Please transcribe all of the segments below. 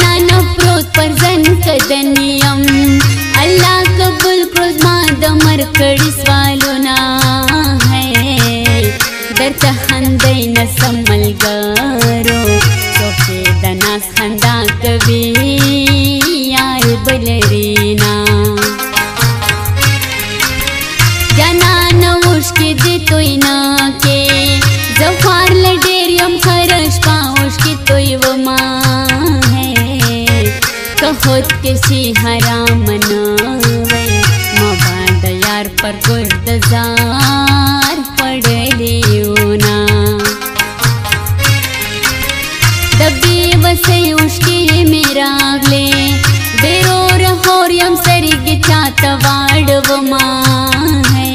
जाना प्रोत पर जन कदनियम अल्लाह कबूल क्रोध माद मरकड़ी स्वालो ना है दर्द हंदई न समल गरो सोके दनास खंदा कभी यार बलरीना जाना न उश्के दे तोई ना के जफार लडेरियम खरश पाउश की तोई वो माँ है कहोत के सी हराम नवे मबाद यार पर गुर्दजार पड़लियो ना दबी वसे उश्के मेरा ले बेरो रहोरियम सरिग चाता वाड़ माँ है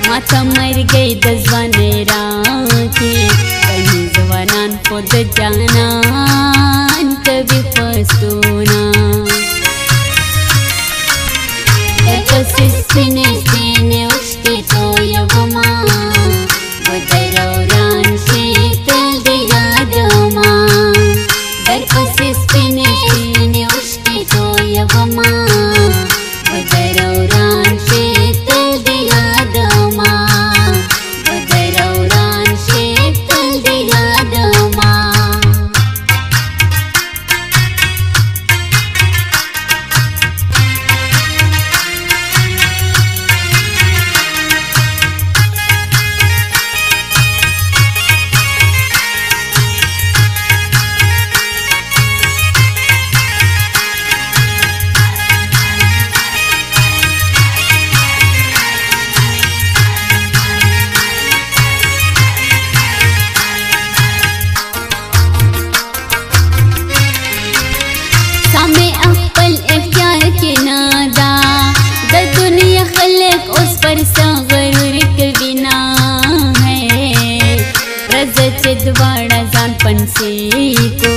माता मर गई दजवाने राती कहीं जवानान को दजानान कभी फस्तूना सिने सिने उश्के तो यवमा बदरौरान शीतल दिया दमा दर सिने सिने उश्के तो यवमा बदरौरान शीतल दिया दमा बदरौरान शीतल दिया दमा चिदवाड़ा जान पंसी को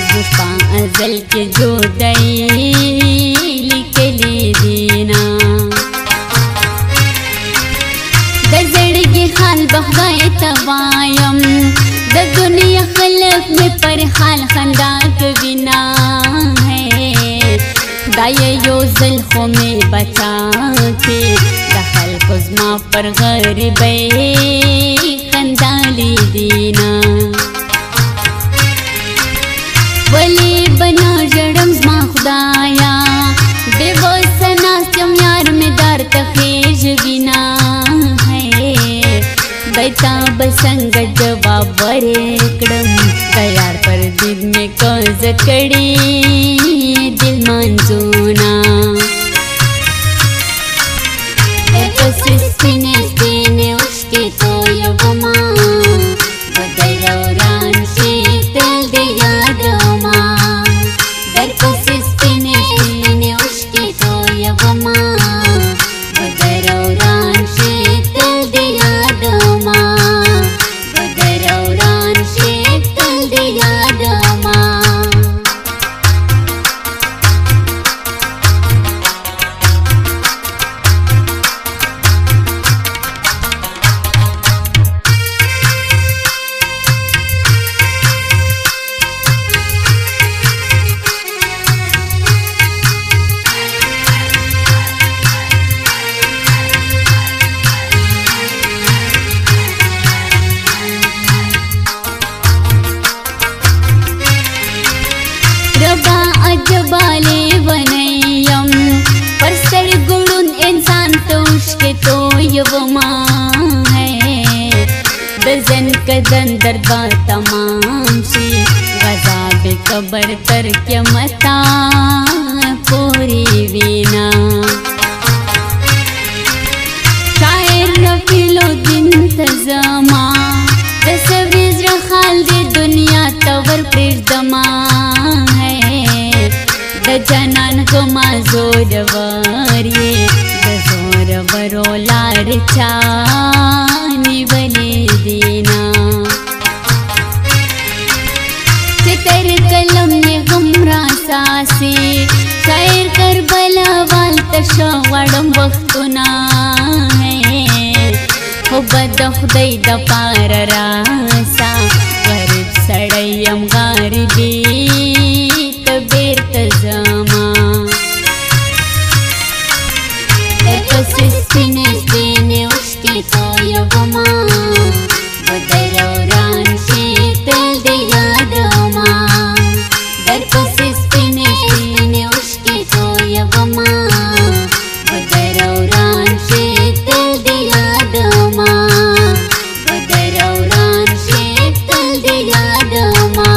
पुष्पा अजल के जो दैली के लिए दीना दजड़ के हाल बहगाए तवायम द दुनिया खलक में पर हाल खंदाक बिना है दाये यो ज़ल्फ़ों में बचा के दखल कुज़मा पर गरीबे कंदाली दीना वली बना जड़म ज़मा खुदाया बेवसना क्यों यार में दार तखेज बिना है बैता बसंग जवाब वरेकड़म तैयार पर दिल में कौज कड़ी दिल मंजूना सिने सिने उश्के तो यवमा बदरौरान शीतल दिया दमा दर सिने सिने उश्के तो यवमा बदरौरान शीतल दिया दमा बदरौरान शीतल दिया दमा रबा अजबाले वनयम पर सर गुड़ुन इंसान तो उसके तो यवमा है बजन कदन दरबा तमाम सी गज़ाब कबर तर क्या मता पूरी वीना शायर रफीलो दिन तजमा तस्वीर रखाल दे दुनिया तवर प्रेजदमा जनान को माजोर वारिये दजोर वरोलार चानी बले दीना चितर कलम ने गुमरा सासी शायर करबला वाल तशवाड़म वक्तुना है हो बद खुदाई द पार रासा गरीब सड़यम गारबी درپسې سپینې سپینې اوښکې تویومه په در او رانشې تل دې یادومه په در او رانشې تل دې یادومه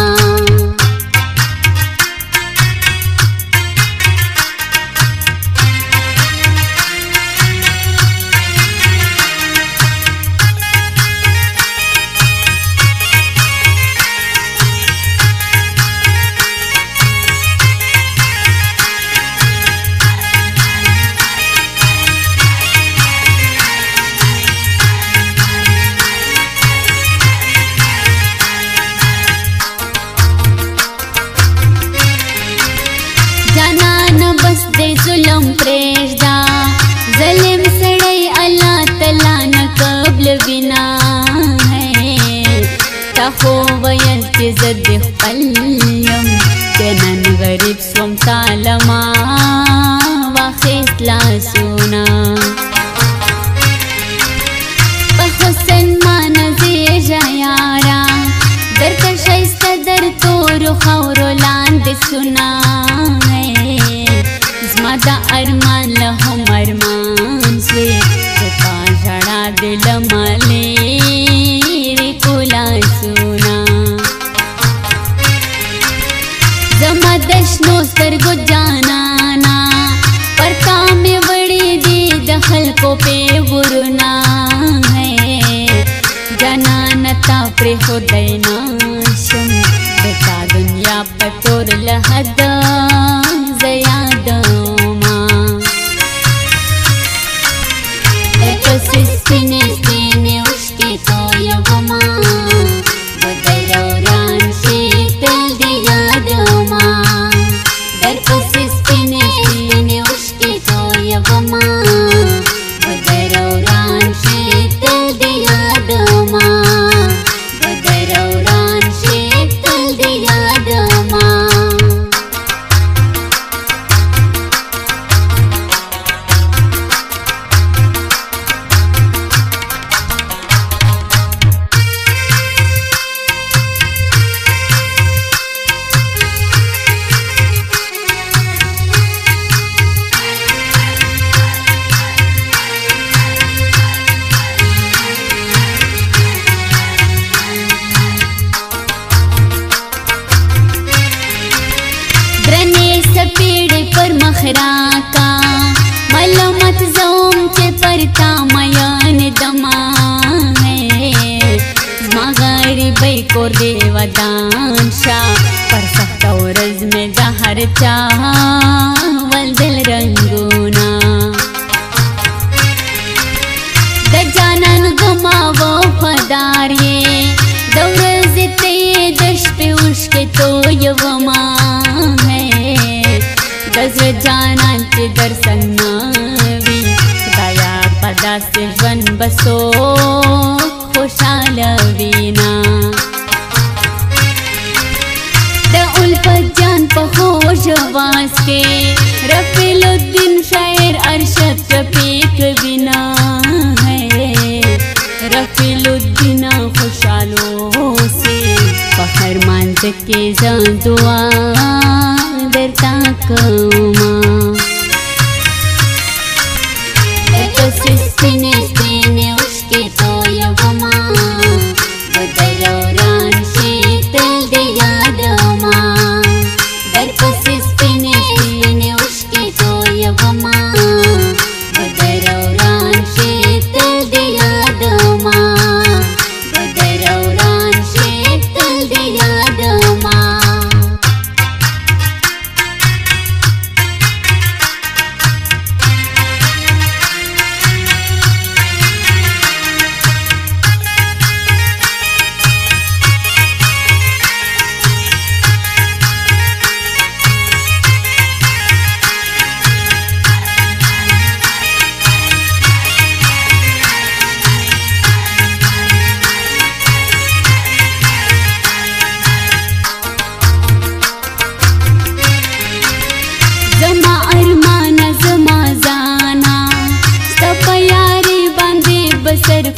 بس دې ظلم پرېږده ظالم سړی الله تعالی نه قبل بنا ہے تا خو ویل چې زه دې خپل یم چې نن غریب سوم تاله ما واخیست لاسونه په حسن ما نزیږه یاره درته ښایسته در تورو خاورو لاندې سونه زما دا ارمان له هم ارمان سوی چې تا ژړا دې له ما لرې کو لاسونه زما د شنو سترګو جانانا پر تا مې وړي دي د خلکو پیغورونه جانانه تا پرېښودی نشم د تا دنیا په تور له حده زه یادومه درپسې سپینې سپینې اوښکې تویومه په در او رانشې تل دې یادومه درپسې سپینې سپینې اوښکې تویومه په در او رانشې تل دې یادومه په در او رانشې تل دې یادومه سپیړې پر مخ راکا ملامت زوم چې پر تا میان دما زما غریبۍ کور دې ودان شه پر سخته ورځ مې د هر چا ولدل رنګونه د جانان غما وفادار یې د ورځې ته یې د شپې اوښکې تویومه د زړه جانان چې در څنګ نه وي خدایه په داسې ژوند به څوک خوشحاله وینا د الفت جان په خوږ اواز کې رفیع الدین شاعر ارشد ټپې کوینه رفیع الدین خوشحاله اوسې په هر مانځ کې زه دعا درتا کومه درپسې سپینې سپینې اوښکې تویومه په در او رانشې تل دې یادومه درپسې سپینې سپینې اوښکې تویومه په در او رانشې تل دې یادومه په در او رانشې تل دې یادومه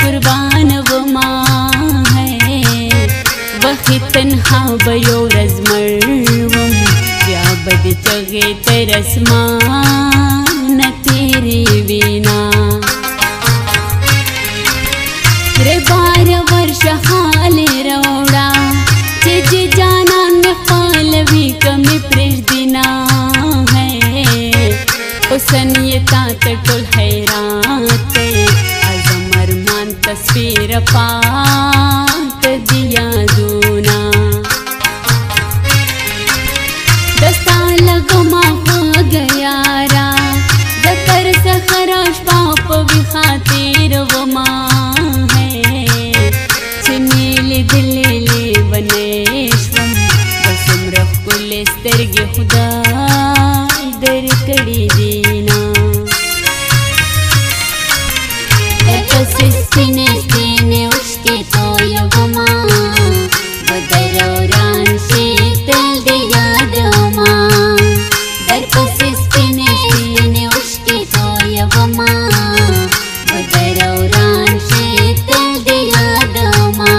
قربان وما ہے وخت تنها به یو ورځ مړ وم जे चगे तरसमान तेरे बिना रे 12 वर्ष हाल रोड़ा जे जानान में फाल भी कमी प्रेश दिना है हुसन ये तात टोल हैराते अजमर मान तस्वीर पात दिया दूना दस्ता लगमा हो गया रा जकर सखराश पाप भी खातिर वो माँ है चिनीली दिल्ली बनेश्वम बसम रख कुले स्तरगे खुदा दर कड़ी दीना सिस्तीने स्तीने उसके तो यवमा बदरौरान शीतल दिया दमा दर सिस्तीने स्तीने उसके तो यवमा बदरौरान शीतल दिया दमा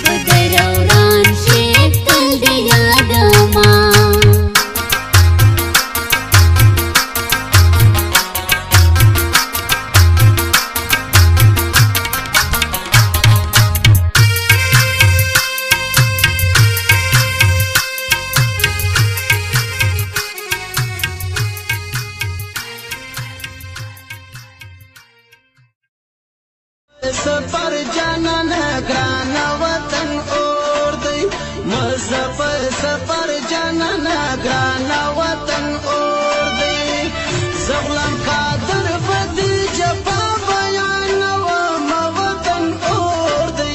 बदरौरान शीतल दिया दमा सफर जाना न ग्राना वतन और दे मुजफ्फर सफर जाना न ग्राना वतन और दे ज़ग़लम कादर बदी जफा बयान व वतन और दे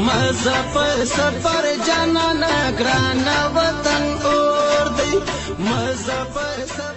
मुजफ्फर सफर जाना न ग्राना वतन और दे मुजफ्फर